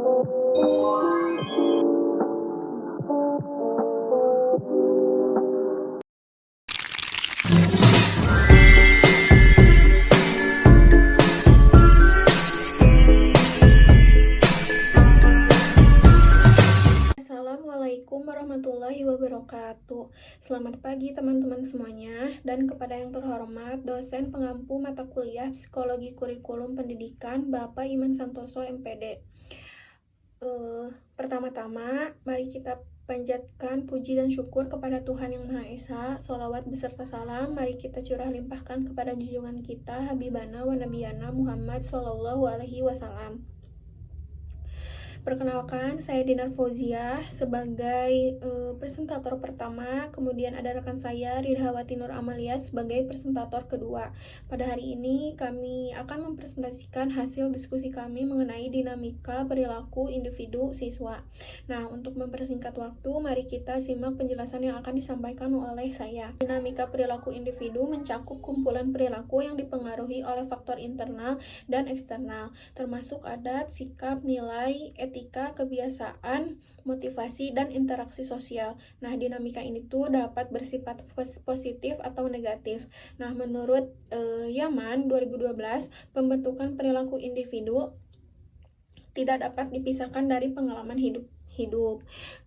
Assalamualaikum warahmatullahi wabarakatuh. Selamat pagi teman-teman semuanya, dan kepada yang terhormat dosen pengampu mata kuliah Psikologi Kurikulum Pendidikan Bapak Iman Santoso MPD. Pertama-tama mari kita panjatkan puji dan syukur kepada Tuhan Yang Maha Esa. Sholawat beserta salam mari kita curah limpahkan kepada junjungan kita Habibana wa Nabiyana Muhammad Sallallahu Alaihi Wasallam. Perkenalkan, saya Dinar Fauzia sebagai presentator pertama, kemudian ada rekan saya Ridhawati Nur Amalia sebagai presentator kedua. Pada hari ini kami akan mempresentasikan hasil diskusi kami mengenai dinamika perilaku individu siswa. Nah, untuk mempersingkat waktu, mari kita simak penjelasan yang akan disampaikan oleh saya. Dinamika perilaku individu mencakup kumpulan perilaku yang dipengaruhi oleh faktor internal dan eksternal, termasuk adat, sikap, nilai, etika, kebiasaan, motivasi, dan interaksi sosial. Nah, dinamika ini tuh dapat bersifat positif atau negatif. Nah, menurut Yaman 2012, pembentukan perilaku individu tidak dapat dipisahkan dari pengalaman hidup.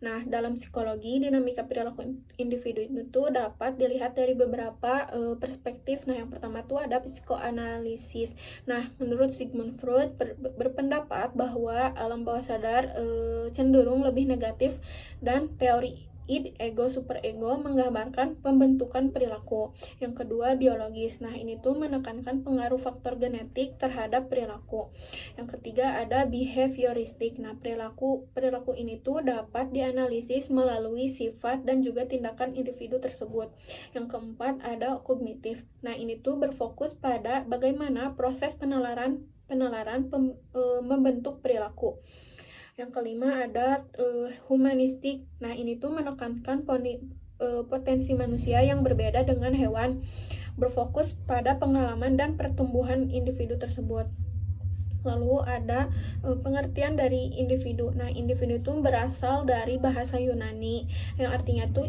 Nah, dalam psikologi, dinamika perilaku individu itu dapat dilihat dari beberapa perspektif. Nah, yang pertama itu ada psikoanalisis. Nah, menurut Sigmund Freud berpendapat bahwa alam bawah sadar cenderung lebih negatif, dan teori id, ego, superego menggambarkan pembentukan perilaku. Yang kedua, biologis. Nah, ini tuh menekankan pengaruh faktor genetik terhadap perilaku. Yang ketiga ada behavioristik. Nah, perilaku ini tuh dapat dianalisis melalui sifat dan juga tindakan individu tersebut. Yang keempat ada kognitif. Nah, ini tuh berfokus pada bagaimana proses penalaran membentuk perilaku. Yang kelima ada humanistik. Nah, ini tuh menekankan potensi manusia yang berbeda dengan hewan, berfokus pada pengalaman dan pertumbuhan individu tersebut. Lalu ada pengertian dari individu. Nah, individu itu berasal dari bahasa Yunani yang artinya tuh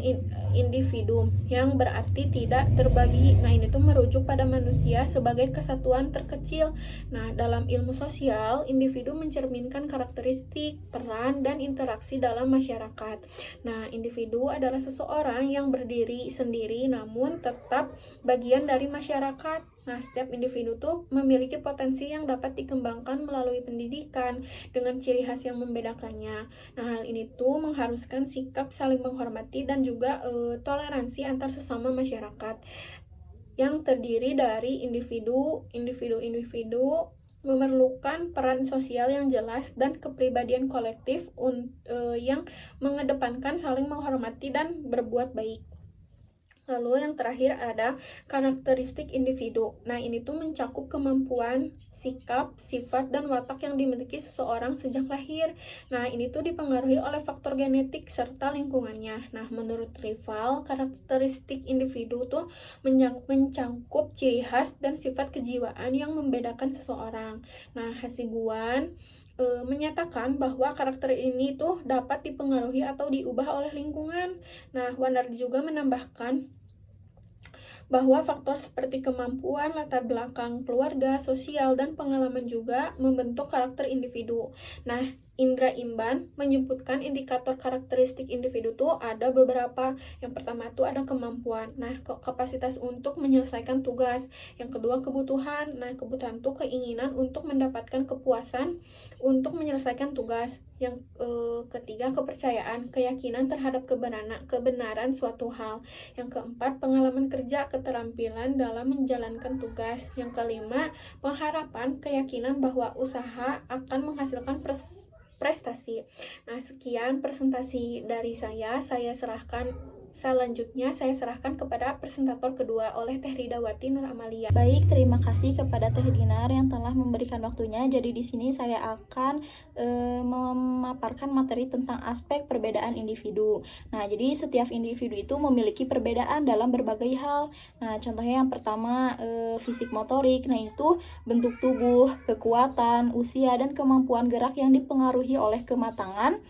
individu, yang berarti tidak terbagi. Nah, ini tuh merujuk pada manusia sebagai kesatuan terkecil. Nah, dalam ilmu sosial, individu mencerminkan karakteristik, peran, dan interaksi dalam masyarakat. Nah, individu adalah seseorang yang berdiri sendiri namun tetap bagian dari masyarakat. Nah, setiap individu tuh memiliki potensi yang dapat dikembangkan melalui pendidikan dengan ciri khas yang membedakannya. Nah, hal ini tuh mengharuskan sikap saling menghormati dan juga toleransi antar sesama masyarakat yang terdiri dari individu memerlukan peran sosial yang jelas dan kepribadian kolektif yang mengedepankan saling menghormati dan berbuat baik. Lalu yang terakhir ada karakteristik individu. Nah, ini tuh mencakup kemampuan, sikap, sifat, dan watak yang dimiliki seseorang sejak lahir. Nah, ini tuh dipengaruhi oleh faktor genetik serta lingkungannya. Nah, menurut Rival, karakteristik individu tuh mencakup ciri khas dan sifat kejiwaan yang membedakan seseorang. Nah, Hasibuan menyatakan bahwa karakter ini tuh dapat dipengaruhi atau diubah oleh lingkungan. Nah, Warner juga menambahkan bahwa faktor seperti kemampuan, latar belakang keluarga, sosial, dan pengalaman juga membentuk karakter individu. Nah, Indra Imban menyebutkan indikator karakteristik individu tuh ada beberapa. Yang pertama tuh ada kemampuan. Nah, kapasitas untuk menyelesaikan tugas. Yang kedua kebutuhan. Nah, kebutuhan tuh keinginan untuk mendapatkan kepuasan untuk menyelesaikan tugas. Yang ketiga kepercayaan, keyakinan terhadap kebenaran suatu hal. Yang keempat pengalaman kerja, keterampilan dalam menjalankan tugas. Yang kelima pengharapan, keyakinan bahwa usaha akan menghasilkan prestasi. Nah, sekian presentasi dari saya serahkan Selanjutnya saya serahkan kepada presentator kedua oleh Teh Ridawati Nur Amalia. Baik, terima kasih kepada Teh Dinar yang telah memberikan waktunya. Jadi di sini saya akan memaparkan materi tentang aspek perbedaan individu. Nah, jadi setiap individu itu memiliki perbedaan dalam berbagai hal. Nah, contohnya yang pertama fisik motorik. Nah, itu bentuk tubuh, kekuatan, usia, dan kemampuan gerak yang dipengaruhi oleh kematangan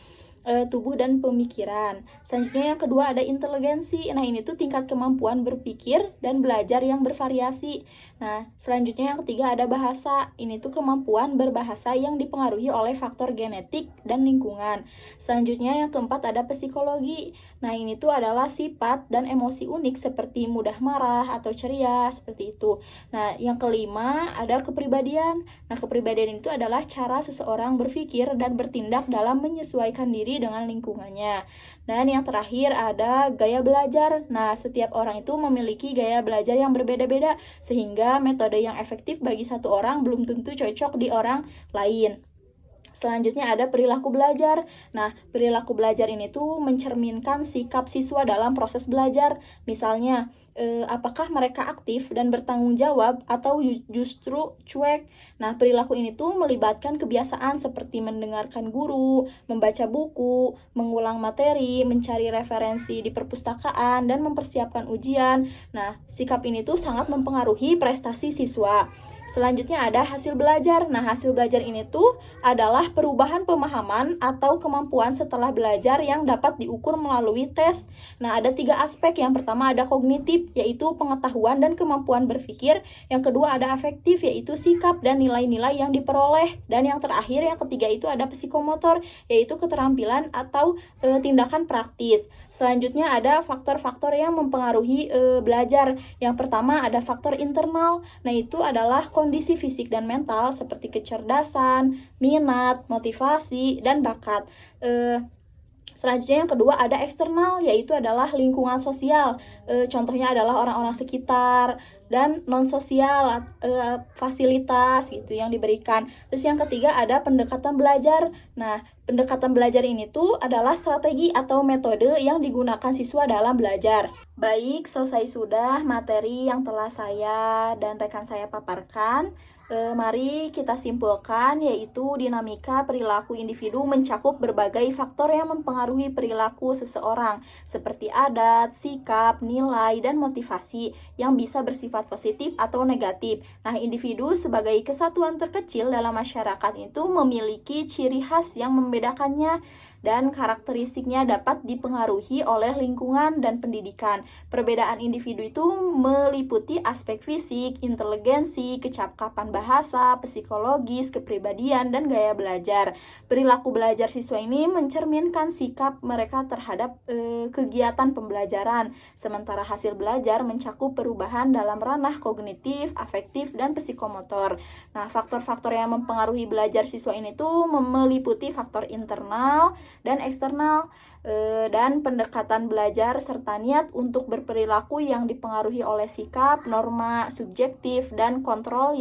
tubuh dan pemikiran. Selanjutnya yang kedua ada inteligensi. Nah, ini tuh tingkat kemampuan berpikir dan belajar yang bervariasi. Nah, selanjutnya yang ketiga ada bahasa. Ini tuh kemampuan berbahasa yang dipengaruhi oleh faktor genetik dan lingkungan. Selanjutnya yang keempat ada psikologi. Nah, ini tuh adalah sifat dan emosi unik seperti mudah marah atau ceria, seperti itu. Nah, yang kelima ada kepribadian. Nah, kepribadian itu adalah cara seseorang berpikir dan bertindak dalam menyesuaikan diri dengan lingkungannya. Dan yang terakhir ada gaya belajar. Nah, setiap orang itu memiliki gaya belajar yang berbeda-beda, sehingga metode yang efektif bagi satu orang belum tentu cocok di orang lain. Selanjutnya ada perilaku belajar. Nah, perilaku belajar ini tuh mencerminkan sikap siswa dalam proses belajar. Misalnya, apakah mereka aktif dan bertanggung jawab atau justru cuek. Nah, perilaku ini tuh melibatkan kebiasaan seperti mendengarkan guru, membaca buku, mengulang materi, mencari referensi di perpustakaan, dan mempersiapkan ujian. Nah, sikap ini tuh sangat mempengaruhi prestasi siswa. Selanjutnya ada hasil belajar. Nah, hasil belajar ini tuh adalah perubahan pemahaman atau kemampuan setelah belajar yang dapat diukur melalui tes. Nah, ada 3 aspek. Yang pertama ada kognitif, yaitu pengetahuan dan kemampuan berpikir. Yang kedua ada afektif, yaitu sikap dan nilai-nilai yang diperoleh. Dan yang terakhir, yang ketiga itu ada psikomotor, yaitu keterampilan atau tindakan praktis. Selanjutnya ada faktor-faktor yang mempengaruhi belajar. Yang pertama ada faktor internal. Nah, itu adalah kondisi fisik dan mental seperti kecerdasan, minat, motivasi, dan bakat. Selanjutnya yang kedua ada eksternal, yaitu adalah lingkungan sosial. Contohnya adalah orang-orang sekitar dan non-sosial, fasilitas gitu yang diberikan. Terus yang ketiga ada pendekatan belajar. Nah, pendekatan belajar ini tuh adalah strategi atau metode yang digunakan siswa dalam belajar. Baik, selesai sudah materi yang telah saya dan rekan saya paparkan. Mari kita simpulkan, yaitu dinamika perilaku individu mencakup berbagai faktor yang mempengaruhi perilaku seseorang, seperti adat, sikap, nilai, dan motivasi yang bisa bersifat positif atau negatif. Nah, individu sebagai kesatuan terkecil dalam masyarakat itu memiliki ciri khas yang membedakannya, dan karakteristiknya dapat dipengaruhi oleh lingkungan dan pendidikan. Perbedaan individu itu meliputi aspek fisik, inteligensi, kecakapan bahasa, psikologis, kepribadian, dan gaya belajar. Perilaku belajar siswa ini mencerminkan sikap mereka terhadap kegiatan pembelajaran, sementara hasil belajar mencakup perubahan dalam ranah kognitif, afektif, dan psikomotor. Nah, faktor-faktor yang mempengaruhi belajar siswa ini tuh meliputi faktor internal dan eksternal, dan pendekatan belajar serta niat untuk berperilaku yang dipengaruhi oleh sikap, norma subjektif, dan kontrol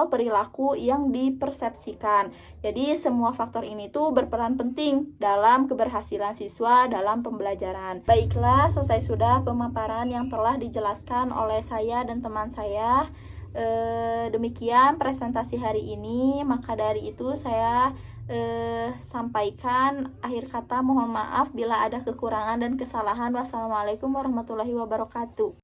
perilaku yang dipersepsikan. Jadi semua faktor ini tuh berperan penting dalam keberhasilan siswa dalam pembelajaran. Baiklah, selesai sudah pemaparan yang telah dijelaskan oleh saya dan teman saya. Demikian presentasi hari ini. Maka dari itu saya sampaikan akhir kata, mohon maaf bila ada kekurangan dan kesalahan. Wassalamualaikum warahmatullahi wabarakatuh.